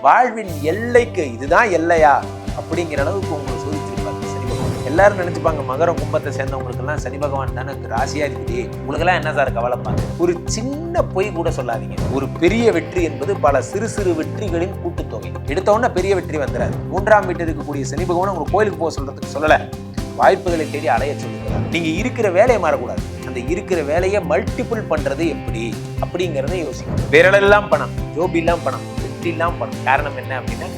வாழ்வின் எல்லைக்கு இதுதான் எல்லையா அப்படிங்கிற அளவுக்கு உங்களுக்கு சோதிச்சிருப்பாங்க சனி பகவான். எல்லாரும் நினைச்சுப்பாங்க மகரம் கும்பத்தை சேர்ந்தவங்களுக்கு எல்லாம் சனி பகவான் தானே ராசியா இருக்குது, உங்களுக்கெல்லாம் என்ன சார் கவலைப்பாங்க. ஒரு சின்ன பொய் கூட சொல்லாதீங்க. ஒரு பெரிய வெற்றி என்பது பல சிறு சிறு வெற்றிகளின் கூட்டுத்தொகை. எடுத்தோன்னா பெரிய வெற்றி வந்துடாது. 3ஆம் வீட்டில் இருக்கக்கூடிய சனி பகவான் உங்களுக்கு கோயிலுக்கு போக சொல்றதுக்கு சொல்லல, வாய்ப்புகளை தேடி அலைய சொல்லுங்க. நீங்க இருக்கிற வேலையை மாறக்கூடாது, அந்த இருக்கிற வேலையை மல்டிபிள் பண்றது எப்படி அப்படிங்கறத யோசிக்கணும். விரலெல்லாம் பணம், ஜோபிலாம் பணம், வெற்றிலாம் பணம். காரணம் என்ன அப்படின்னா,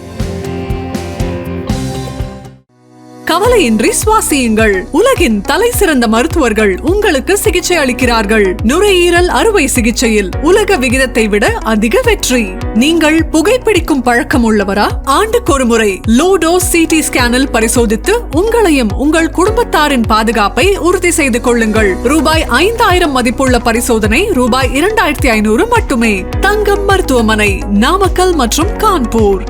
கவலையின்றி சுவாசியுங்கள். உலகின் தலை சிறந்த மருத்துவர்கள் உங்களுக்கு சிகிச்சை அளிக்கிறார்கள். நுரையீரல் அறுவை சிகிச்சையில் உலக விகிதத்தை விட அதிக வெற்றி. நீங்கள் புகைப்பிடிக்கும் பழக்கம் உள்ளவரா? ஆண்டுக்கு ஒரு முறை லோ டோஸ் சிடி ஸ்கேனில் பரிசோதித்து உங்களையும் உங்கள் குடும்பத்தாரின் பாதுகாப்பை உறுதி செய்து கொள்ளுங்கள். ரூபாய் 5000 மதிப்புள்ள பரிசோதனை ரூபாய் 2500 மட்டுமே. தங்கம் மருத்துவமனை, நாமக்கல் மற்றும் கான்பூர்.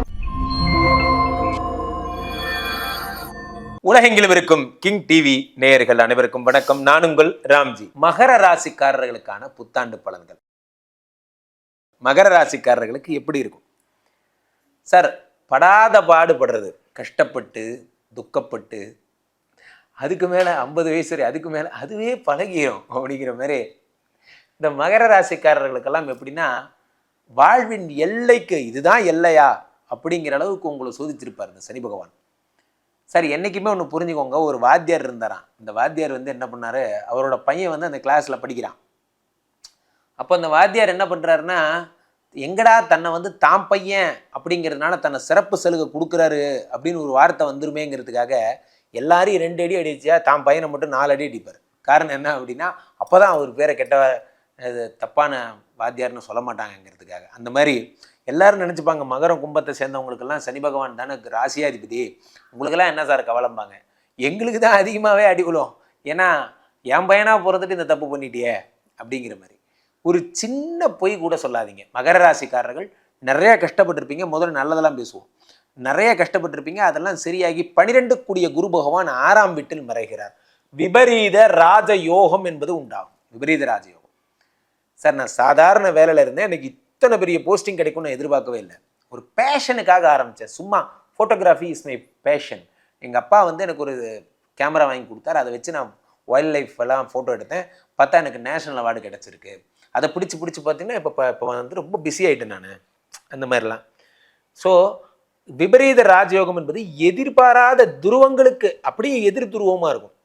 உலகெங்கிலும் இருக்கும் கிங் டிவி நேயர்கள் அனைவருக்கும் வணக்கம். நான் உங்கள் ராம்ஜி. மகர ராசிக்காரர்களுக்கான புத்தாண்டு பலன்கள். மகர ராசிக்காரர்களுக்கு எப்படி இருக்கும் சார்? படாத பாடுபடுறது, கஷ்டப்பட்டு துக்கப்பட்டு அதுக்கு மேலே 50 வயசு வரை அதுக்கு மேலே அதுவே பழகிடும் அப்படிங்கிற மாதிரி இந்த மகர ராசிக்காரர்களுக்கெல்லாம் எப்படின்னா, வாழ்வின் எல்லைக்கு இதுதான் எல்லையா அப்படிங்கிற அளவுக்கு உங்களை சோதிச்சிருப்பார் இந்த சனி பகவான். சார் என்றைக்குமே ஒன்று புரிஞ்சுக்கோங்க, ஒரு வாத்தியார் இருந்தாராம். இந்த வாத்தியார் என்ன பண்ணார், அவரோட பையன் அந்த கிளாஸில் படிக்கிறான். அப்போ அந்த வாத்தியார் என்ன பண்ணுறாருன்னா, எங்கடா தன்னை தாம் பையன் அப்படிங்கிறதுனால தன்னை சிறப்பு சலுகை கொடுக்குறாரு அப்படின்னு ஒரு வார்த்தை வந்துருமேங்கிறதுக்காக எல்லாரையும் 2 அடி அடிச்சா தாம் பையனை மட்டும் 4 அடி அடிப்பார். காரணம் என்ன அப்படின்னா, அப்போ தான் அவர் பேரை தப்பான வாத்தியார்னு சொல்ல மாட்டாங்கங்கிறதுக்காக. அந்த மாதிரி எல்லாரும் நினச்சிப்பாங்க மகரம் கும்பத்தை சேர்ந்தவங்களுக்கெல்லாம் சனி பகவான் தானே ராசியாதிபதி, உங்களுக்கெல்லாம் என்ன சார் கவலைம்பாங்க. எங்களுக்கு தான் அதிகமாகவே அடிக்குளும், ஏன்னா என் பையனாக பிறந்துட்டு இந்த தப்பு பண்ணிட்டியே அப்படிங்கிற மாதிரி. ஒரு சின்ன பொய் கூட சொல்லாதீங்க. மகர ராசிக்காரர்கள் நிறையா கஷ்டப்பட்டிருப்பீங்க. முதல்ல நல்லதெல்லாம் பேசுவோம். நிறைய கஷ்டப்பட்டிருப்பீங்க, அதெல்லாம் சரியாகி 12 கூடிய குரு பகவான் 6ஆம் வீட்டில் மறைகிறார். விபரீத ராஜயோகம் என்பது உண்டாகும். விபரீத ராஜயோகம். சார் நான் சாதாரண வேலையில் இருந்தேன், எனக்கு இத்தனை பெரிய போஸ்டிங் கிடைக்கும்னு எதிர்பார்க்கவே இல்லை. ஒரு பேஷனுக்காக ஆரம்பித்தேன். சும்மா ஃபோட்டோகிராஃபி இஸ் மை பேஷன். எங்கள் அப்பா எனக்கு ஒரு கேமரா வாங்கி கொடுத்தாரு. அதை வச்சு நான் வைல்ட் லைஃப் எல்லாம் ஃபோட்டோ எடுத்தேன். பார்த்தா எனக்கு நேஷனல் அவார்டு கிடச்சிருக்கு. அதை பிடிச்சி பார்த்தீங்கன்னா இப்போ ரொம்ப பிஸி ஆகிட்டேன் நான் அந்த மாதிரிலாம். ஸோ விபரீத ராஜயோகம் என்பது எதிர்பாராத துருவங்களுக்கு அப்படியே எதிர் துருவமாக இருக்கும்.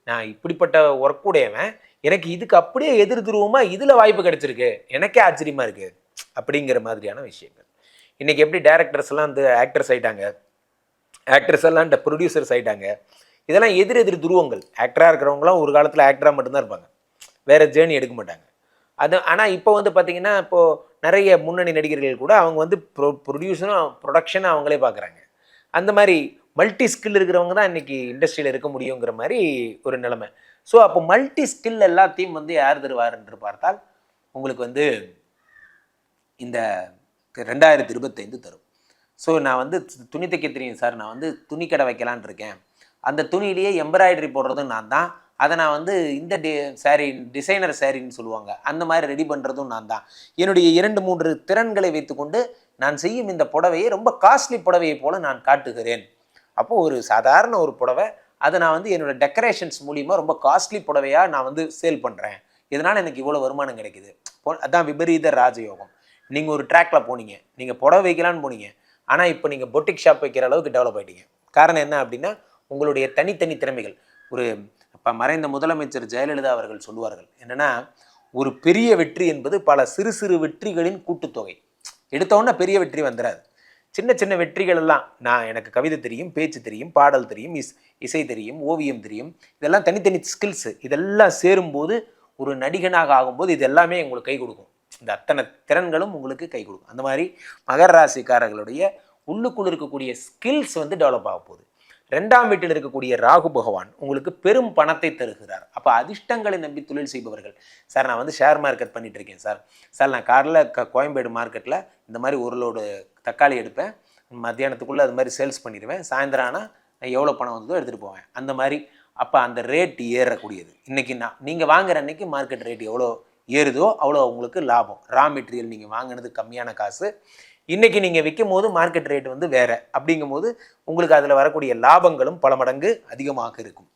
நான் இப்படிப்பட்ட ஒர்க் உடையவன், எனக்கு இதுக்கு அப்படியே எதிர் துருவமாக இதில் வாய்ப்பு கிடைச்சிருக்கு, எனக்கே ஆச்சரியமாக இருக்குது அப்படிங்கிற மாதிரியான விஷயங்கள். இன்றைக்கி எப்படி டேரக்டர்ஸ் எல்லாம் ஆக்டர்ஸ் ஆகிட்டாங்க, ஆக்டர்ஸ் எல்லாம் இந்த ப்ரொடியூசர்ஸ் ஆகிட்டாங்க. இதெல்லாம் எதிர் துருவங்கள். ஆக்டராக இருக்கிறவங்களாம் ஒரு காலத்தில் ஆக்டராக மட்டும்தான் இருப்பாங்க, வேறு ஜேர்னி எடுக்க மாட்டாங்க. ஆனால் இப்போ பார்த்திங்கன்னா, இப்போது நிறைய முன்னணி நடிகர்கள் கூட அவங்க ப்ரொடியூசரும் ப்ரொடக்ஷனும் அவங்களே பார்க்குறாங்க. அந்த மாதிரி மல்டி ஸ்கில் இருக்கிறவங்க தான் இன்றைக்கி இண்டஸ்ட்ரியில் இருக்க முடியுங்கிற மாதிரி ஒரு நிலைமை. ஸோ அப்போ மல்டி ஸ்கில் எல்லாத்தையும் யார் தருவார் என்று பார்த்தால் உங்களுக்கு இந்த 2025 தரும். ஸோ நான் துணி தைக்க தெரியும் சார், நான் துணி கடை வைக்கலான் இருக்கேன், அந்த துணியிலேயே எம்ப்ராய்டரி போடுறதும் நான் தான், அதை நான் இந்த சாரீ டிசைனர் சாரின்னு சொல்லுவாங்க, அந்த மாதிரி ரெடி பண்ணுறதும் நான் தான். என்னுடைய 2-3 திறன்களை வைத்துக்கொண்டு நான் செய்யும் இந்த புடவையை ரொம்ப காஸ்ட்லி புடவையை போல நான் காட்டுகிறேன். அப்போது ஒரு சாதாரண ஒரு புடவை, அதை நான் என்னோடய டெக்கரேஷன்ஸ் மூலிமா ரொம்ப காஸ்ட்லி புடவையாக நான் சேல் பண்ணுறேன், இதனால் எனக்கு இவ்வளோ வருமானம் கிடைக்குது. அதான் விபரீத ராஜயோகம். நீங்கள் ஒரு ட்ராக்கில் போனீங்க, நீங்கள் புடவை வைக்கலான்னு போனீங்க, ஆனால் இப்போ நீங்கள் பொட்டிக் ஷாப் வைக்கிற அளவுக்கு டெவலப் ஆகிட்டீங்க. காரணம் என்ன அப்படின்னா, உங்களுடைய தனித்தனி திறமைகள். ஒரு இப்போ மறைந்த முதலமைச்சர் ஜெயலலிதா அவர்கள் சொல்லுவார்கள் என்னென்னா, ஒரு பெரிய வெற்றி என்பது பல சிறு சிறு வெற்றிகளின் கூட்டுத்தொகை. எடுத்தோன்னா பெரிய வெற்றி வந்துடாது. சின்ன சின்ன வெற்றிகள் எல்லாம், எனக்கு கவிதை தெரியும், பேச்சு தெரியும், பாடல் தெரியும், இசை தெரியும், ஓவியம் தெரியும், இதெல்லாம் தனித்தனி ஸ்கில்ஸு. இதெல்லாம் சேரும்போது ஒரு நடிகனாக ஆகும்போது இது எல்லாமே உங்களுக்கு கை கொடுக்கும். இந்த அத்தனை திறன்களும் உங்களுக்கு கை கொடுக்கும். அந்த மாதிரி மகர ராசிக்காரர்களுடைய உள்ளுக்குள் இருக்கக்கூடிய ஸ்கில்ஸ் டெவலப் ஆக போகுது. 2ஆம் வீட்டில் இருக்கக்கூடிய ராகு பகவான் உங்களுக்கு பெரும் பணத்தை தருகிறார். அப்போ அதிர்ஷ்டங்களை நம்பி தொழில் செய்பவர்கள், சார் நான் ஷேர் மார்க்கெட் பண்ணிட்டு இருக்கேன் சார் நான் காரில் கோயம்பேடு மார்க்கெட்டில் இந்த மாதிரி ஒரு லோடு தக்காளி எடுப்பேன், மத்தியானத்துக்குள்ளே அது மாதிரி சேல்ஸ் பண்ணிடுவேன், சாயந்தரம் ஆனால் எவ்வளோ பணம் வந்ததோ எடுத்துகிட்டு போவேன், அந்த மாதிரி. அப்போ அந்த ரேட் ஏறக்கூடியது. இன்றைக்கி நீங்கள் வாங்குற அன்றைக்கி மார்க்கெட் ரேட் எவ்வளோ ஏறுதோ அவ்வளோ உங்களுக்கு லாபம். ரா மெட்டீரியல் நீங்கள் வாங்கினது கம்மியான காசு, இன்னைக்கு நீங்கள் விற்கும் போது மார்க்கெட் ரேட் வந்து வேற. அப்படிங்கும் போது உங்களுக்கு அதில் வரக்கூடிய லாபங்களும் பல மடங்கு அதிகமாக இருக்கும்.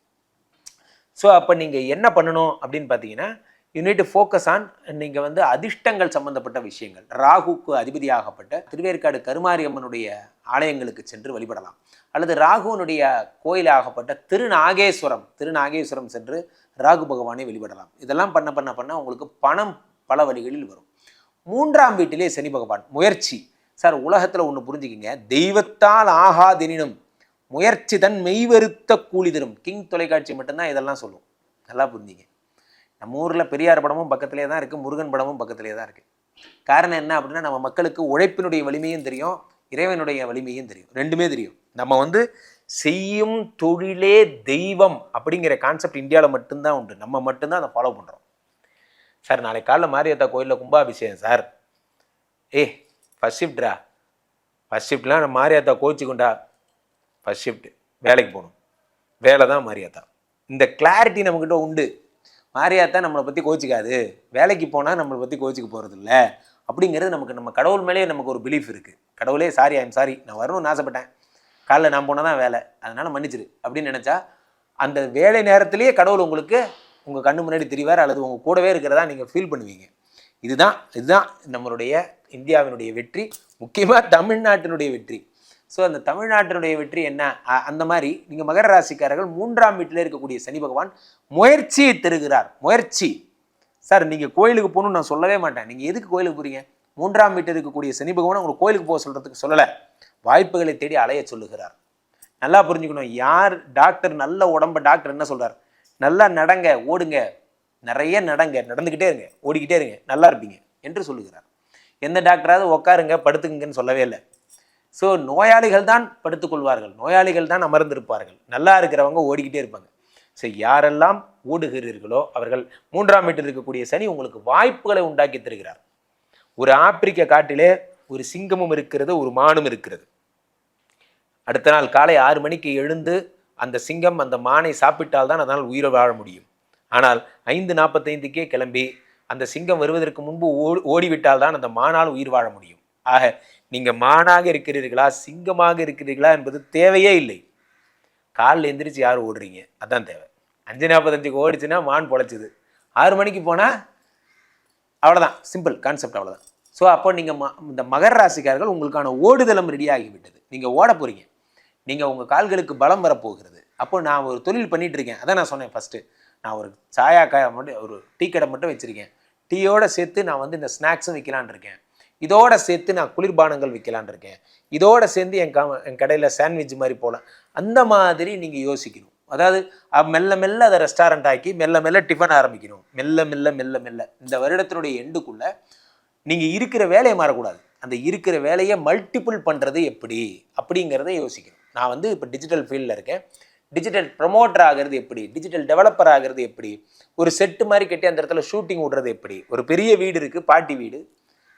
ஸோ அப்போ நீங்கள் என்ன பண்ணணும் அப்படின்னு பார்த்தீங்கன்னா, you need to focus on, நீங்கள் வந்து அதிர்ஷ்டங்கள் சம்பந்தப்பட்ட விஷயங்கள். ராகுக்கு அதிபதியாகப்பட்ட திருவேற்காடு கருமாரியம்மனுடைய ஆலயங்களுக்கு சென்று வழிபடலாம். அல்லது ராகுவனுடைய கோயிலாகப்பட்ட திருநாகேஸ்வரம் சென்று ராகு பகவானை வழிபடலாம். இதெல்லாம் பண்ண உங்களுக்கு பணம் பல வழிகளில் வரும். 3ஆம் வீட்டிலே சனி பகவான். முயற்சி சார், உலகத்தில் ஒன்று புரிஞ்சுக்கிங்க, தெய்வத்தால் ஆகாதெனினும் முயற்சி தன் மெய்வருத்த கூலி தரும். கிங் தொலைக்காட்சி மட்டும்தான் இதெல்லாம் சொல்லும். நல்லா புரிஞ்சுங்க. நம்ம ஊரில் பெரியார் படமும் பக்கத்திலே தான் இருக்குது, முருகன் படமும் பக்கத்திலே தான் இருக்குது. காரணம் என்ன அப்படின்னா, நம்ம மக்களுக்கு உழைப்பினுடைய வலிமையும் தெரியும், இறைவனுடைய வலிமையும் தெரியும், ரெண்டுமே தெரியும். நம்ம வந்து செய்யும் தொழிலே தெய்வம் அப்படிங்கிற கான்செப்ட் இந்தியாவில் மட்டும்தான் உண்டு. நம்ம மட்டும்தான் அதை ஃபாலோ பண்ணுறோம். சார் நாளைக்கு காலைல மாரியாத்தா கோயிலில் கும்பாபிஷேகம் சார். ஃபஸ்ட் ஷிஃப்ட்ரா. ஃபஸ்ட் ஷிஃப்ட்லாம் நம்ம மாரியாத்தா கோச்சிக்குண்டா. ஃபஸ்ட் ஷிஃப்ட் வேலைக்கு போகணும், வேலை தான் மாரியாத்தா. இந்த கிளாரிட்டி நம்மக்கிட்ட உண்டு. மாரியாத்தா நம்மளை பற்றி கோச்சிக்காது, வேலைக்கு போனால் நம்மளை பற்றி கோச்சிக்க போகிறது இல்லை அப்படிங்கிறது நமக்கு, நம்ம கடவுள் மேலேயே நமக்கு ஒரு பிலீஃப் இருக்குது. கடவுளே சாரி, ஐம் சாரி, நான் வரணும்னு ஆசைப்பட்டேன், காலைல நான் போனால் தான் வேலை, அதனால் மன்னிச்சிரு அப்படின்னு நினச்சா, அந்த வேலை நேரத்திலேயே கடவுள் உங்களுக்கு உங்கள் கண்ணு முன்னாடி தெரிவார், அல்லது உங்கள் கூடவே இருக்கிறதா நீங்கள் ஃபீல் பண்ணுவீங்க. இதுதான் நம்மளுடைய இந்தியாவினுடைய வெற்றி, முக்கியமாக தமிழ்நாட்டினுடைய வெற்றி. ஸோ அந்த தமிழ்நாட்டினுடைய வெற்றி என்ன? அந்த மாதிரி நீங்கள் மகர ராசிக்காரர்கள் 3ஆம் வீட்டில் இருக்கக்கூடிய சனி பகவான் முயற்சியை தருகிறார். முயற்சி சார், நீங்கள் கோயிலுக்கு போகணும்னு நான் சொல்லவே மாட்டேன். நீங்கள் எதுக்கு கோயிலுக்கு போகிறீங்க? 3ஆம் வீட்டில் இருக்கக்கூடிய சனி பகவான் உங்களுக்கு கோயிலுக்கு போக சொல்கிறதுக்கு சொல்லலை, வாய்ப்புகளை தேடி அலைய சொல்லுகிறார். நல்லா புரிஞ்சுக்கணும். யார் டாக்டர், நல்ல உடம்ப டாக்டர் என்ன சொல்கிறார்? நல்லா நடங்க, ஓடுங்க, நிறைய நடங்க, நடந்துக்கிட்டே இருங்க, ஓடிக்கிட்டே இருங்க, நல்லா இருப்பீங்க என்று சொல்லுகிறார். எந்த டாக்டராவது உட்காருங்க படுத்துக்குங்கன்னு சொல்லவே இல்லை. ஸோ நோயாளிகள் தான் படுத்துக்கொள்வார்கள், நோயாளிகள் தான் அமர்ந்திருப்பார்கள், நல்லா இருக்கிறவங்க ஓடிக்கிட்டே இருப்பாங்க. ஸோ யாரெல்லாம் ஓடுகிறீர்களோ அவர்கள் 3ஆம் வீட்டில் இருக்கக்கூடிய சனி உங்களுக்கு வாய்ப்புகளை உண்டாக்கி தருகிறார். ஒரு ஆப்பிரிக்க காட்டிலே ஒரு சிங்கமும் இருக்கிறது, ஒரு மானும் இருக்கிறது. அடுத்த நாள் காலை 6 மணிக்கு எழுந்து அந்த சிங்கம் அந்த மானை சாப்பிட்டால் தான் அதனால் உயிரை வாழ முடியும். ஆனால் 5:45க்கே கிளம்பி அந்த சிங்கம் வருவதற்கு முன்பு ஓடிவிட்டால் தான் அந்த மானால் உயிர் வாழ முடியும். ஆக நீங்கள் மானாக இருக்கிறீர்களா சிங்கமாக இருக்கிறீர்களா என்பது தேவையே இல்லை. காலில் எந்திரிச்சு யார் ஓடுறீங்க அதான் தேவை. 5:45க்கு ஓடிச்சுன்னா மான் பொழைச்சிது, 6 மணிக்கு போனால் அவ்வளோதான். சிம்பிள் கான்செப்ட், அவ்வளோதான். ஸோ அப்போ நீங்கள் இந்த மகர ராசிக்காரர்கள் உங்களுக்கான ஓடுதளம் ரெடியாகிவிட்டது. நீங்கள் ஓட போகிறீங்க, நீங்கள் உங்கள் கால்களுக்கு பலம் வரப்போகிறது. அப்போ நான் ஒரு தொழில் பண்ணிகிட்டு இருக்கேன், அதான் நான் சொன்னேன் ஃபஸ்ட்டு. நான் ஒரு மட்டும், ஒரு டீ கடை மட்டும் வச்சுருக்கேன். டீயோடு சேர்த்து நான் வந்து இந்த ஸ்நாக்ஸும் விற்கலான் இருக்கேன், இதோட சேர்த்து நான் குளிர்பானங்கள் விற்கலான் இருக்கேன், இதோட சேர்ந்து என் கடையில் சாண்ட்விச் மாதிரி போகலாம். அந்த மாதிரி நீங்கள் யோசிக்கணும். அதாவது மெல்ல மெல்ல அதை ரெஸ்டாரண்ட் ஆக்கி மெல்ல மெல்ல டிஃபன் ஆரம்பிக்கணும். மெல்ல மெல்ல மெல்ல மெல்ல இந்த வருடத்தினுடைய எண்டுக்குள்ளே நீங்கள் இருக்கிற வேலையை மாறக்கூடாது. அந்த இருக்கிற வேலையை மல்டிபிள் பண்ணுறது எப்படி அப்படிங்கிறத யோசிக்கணும். நான் வந்து இப்போ டிஜிட்டல் ஃபீல்டில் இருக்கேன், டிஜிட்டல் ப்ரமோட்டர் ஆகிறது எப்படி, டிஜிட்டல் டெவலப்பர் ஆகிறது எப்படி, ஒரு செட்டு மாதிரி கட்டி அந்த இடத்துல ஷூட்டிங் விடுறது எப்படி. ஒரு பெரிய வீடு இருக்குது, பாட்டி வீடு,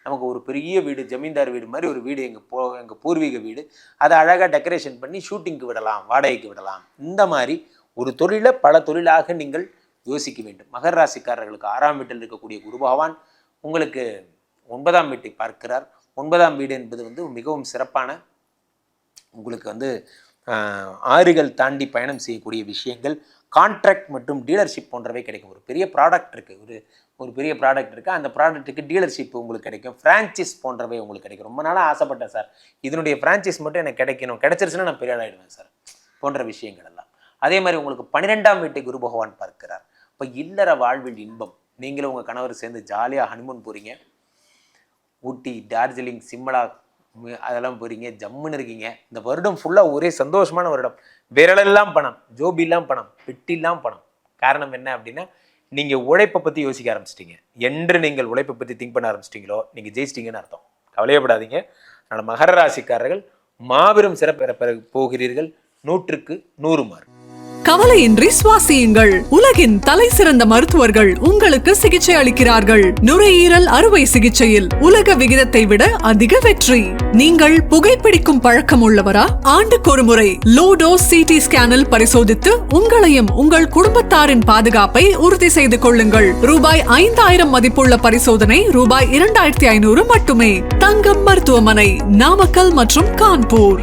நமக்கு ஒரு பெரிய வீடு, ஜமீன்தார் வீடு மாதிரி ஒரு வீடு, எங்கள் பூர்வீக வீடு, அதை அழகாக டெக்கரேஷன் பண்ணி ஷூட்டிங்க்கு விடலாம், வாடகைக்கு விடலாம். இந்த மாதிரி ஒரு தொழிலை பல தொழிலாக நீங்கள் யோசிக்க வேண்டும். மகர ராசிக்காரர்களுக்கு 6ஆம் வீட்டில் இருக்கக்கூடிய குரு பகவான் உங்களுக்கு 9ஆம் வீட்டை பார்க்கிறார். 9ஆம் வீடு என்பது வந்து மிகவும் சிறப்பான, உங்களுக்கு வந்து ஆறுகள் தாண்டி பயணம் செய்யக்கூடிய விஷயங்கள், கான்ட்ராக்ட் மற்றும் டீலர்ஷிப் போன்றவை கிடைக்கும். ஒரு பெரிய ப்ராடக்ட் இருக்குது, ஒரு பெரிய ப்ராடக்ட் இருக்குது, அந்த ப்ராடக்ட்டுக்கு டீலர்ஷிப் உங்களுக்கு கிடைக்கும். ஃப்ரான்ச்சைஸ் போன்றவை உங்களுக்கு கிடைக்கும். ரொம்ப நாளாக ஆசைப்பட்டேன் சார், இதனுடைய ஃப்ரான்ச்சைஸ் மட்டும் எனக்கு கிடைக்கணும், கிடைச்சிருச்சுன்னா நான் பெரிய ஆகிடுவேன் சார் போன்ற விஷயங்கள் எல்லாம். அதே மாதிரி உங்களுக்கு 12ஆம் வீட்டை குரு பகவான் பார்க்கிறார். இப்போ இல்லற வாழ்வில் இன்பம், நீங்களும் உங்கள் கணவர் சேர்ந்து ஜாலியாக ஹனிமூன் போகிறீங்க, ஊட்டி, டார்ஜிலிங், சிம்லா அதெல்லாம் போகிறீங்க, ஜம்முன்னு இருக்கீங்க. இந்த வருடம் ஃபுல்லாக ஒரே சந்தோஷமான வருடம். விரலெல்லாம் பணம், ஜோபிலாம் பணம், பெட்டிலாம் பணம். காரணம் என்ன அப்படின்னா, நீங்கள் உழைப்பை பற்றி யோசிக்க ஆரம்பிச்சிட்டிங்க. என்று நீங்கள் உழைப்பை பற்றி திங்க் பண்ண ஆரம்பிச்சிட்டிங்களோ நீங்கள் ஜெயிச்சிட்டிங்கன்னு அர்த்தம். கவலையப்படாதீங்க. அதனால் மகர ராசிக்காரர்கள் மாபெரும் சிறப்பு பெற போகிறீர்கள். 100க்கு 100 மார்க். கவலையின்றி சுவாசியுங்கள். உலகின் தலை சிறந்த மருத்துவர்கள் உங்களுக்கு சிகிச்சை அளிக்கிறார்கள். நுரையீரல் அறுவை சிகிச்சையில் உலக விகிதத்தை விட அதிக வெற்றி. நீங்கள் புகைப்பிடிக்கும் பழக்கம் உள்ளவரா? ஆண்டுக்கு ஒரு முறை லோ டோஸ் CT ஸ்கேனில் பரிசோதித்து உங்களையும் உங்கள் குடும்பத்தாரின் பாதுகாப்பை உறுதி செய்து கொள்ளுங்கள். ரூபாய் 5000 மதிப்புள்ள பரிசோதனை ரூபாய் 2500 மட்டுமே. தங்கம் மருத்துவமனை, நாமக்கல் மற்றும் கான்பூர்.